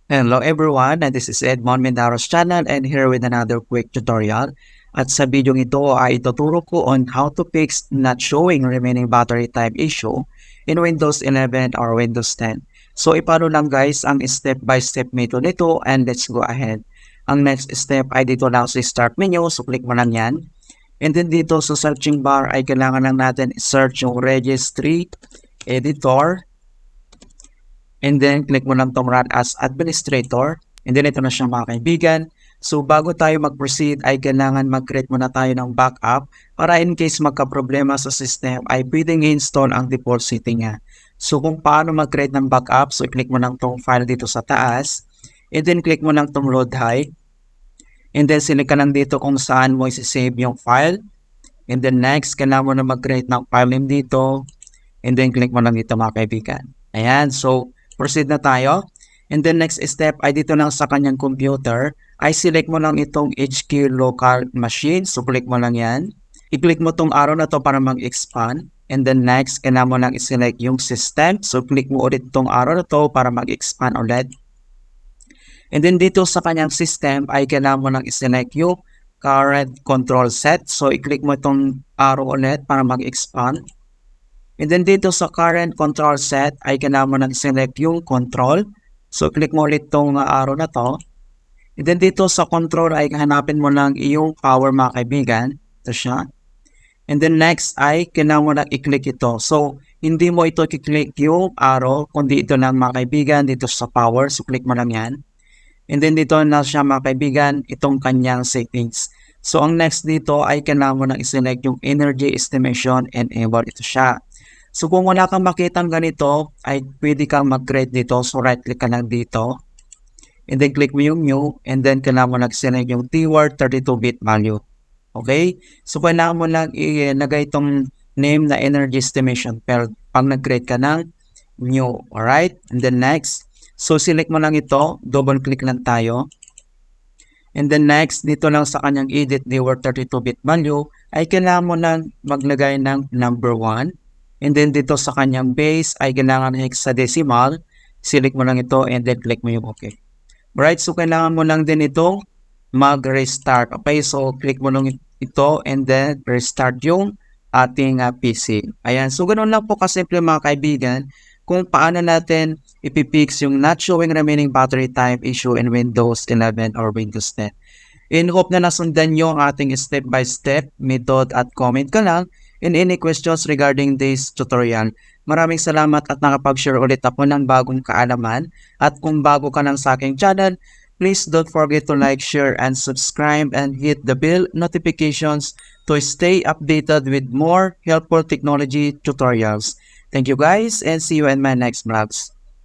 Hello everyone, and this is Edmond Mendaro's channel and here with another quick tutorial. At sa video ito ay ituturo ko on how to fix not showing remaining battery time issue in Windows 11 or Windows 10. So ipano lang guys ang step-by-step method nito and let's go ahead. Ang next step ay dito lang sa start menu, so click mo lang yan. And then dito sa searching bar ay kailangan lang natin search yung registry editor. And then, click mo lang itong run as administrator. And then, ito na siya mga kaibigan. So, bago tayo mag-proceed, ay kailangan mag-create muna tayo ng backup para in case magka-problema sa system, ay pwedeng i-install ang default setting niya. So, kung paano mag-create ng backup, so, click mo lang itong file dito sa taas. And then, click mo lang itong load high. And then, select ka lang dito kung saan mo isi-save yung file. And then, next, kailangan mo na mag-create ng file name dito. And then, click mo lang dito mga kaibigan. Ayan, so, proceed na tayo. And then next step ay dito lang sa kanyang computer ay select mo lang itong HQ local machine. So click mo lang yan. I-click mo itong arrow na to para mag-expand. And then next, kailangan mo lang i-select yung system. So click mo ulit itong arrow na to para mag-expand ulit. And then dito sa kanyang system ay kailangan mo lang i-select yung current control set. So i-click mo itong arrow ulit para mag-expand. And then dito sa current control set ay kailangan mo nang select yung control. So click mo ulit itong arrow na to. And then dito sa control ay hanapin mo lang yung power mga kaibigan. Ito siya. And then next ay kailangan mo lang i-click ito. So hindi mo ito i-click yung arrow kundi ito lang mga kaibigan dito sa power. So click mo lang yan. And then dito na siya mga kaibigan itong kanyang settings. So ang next dito ay kailangan mo nang i-select yung energy estimation and enable ito siya. So kung wala kang makitang ganito, ay pwede kang mag-create dito. So right click ka lang dito. And then click mo yung new. And then kailangan mo nag-select yung keyword 32-bit value. Okay? So kailangan mo lang ilagay itong name na energy estimation. Pero pag nag-create ka ng new. Alright? And then next. So select mo lang ito. Double click lang tayo. And then next, dito lang sa kanyang edit keyword 32-bit value, ay kailangan mo lang maglagay ng number 1. And then dito sa kanyang base ay kailangan hexadecimal. Select mo lang ito and then click mo yung OK. Alright, so kailangan mo lang din ito mag-restart. Okay, so click mo lang ito and then restart yung ating PC. Ayan, so ganoon lang po kasimple mga kaibigan kung paano natin ipipix yung not showing remaining battery time issue in Windows 11 or Windows 10. In hope na nasundan nyo ang ating step-by-step method at comment ka lang in any questions regarding this tutorial. Maraming salamat at nakapag-share ulit ako ng bagong kaalaman. At kung bago ka lang sa aking channel, please don't forget to like, share, and subscribe and hit the bell notifications to stay updated with more helpful technology tutorials. Thank you guys and see you in my next vlogs.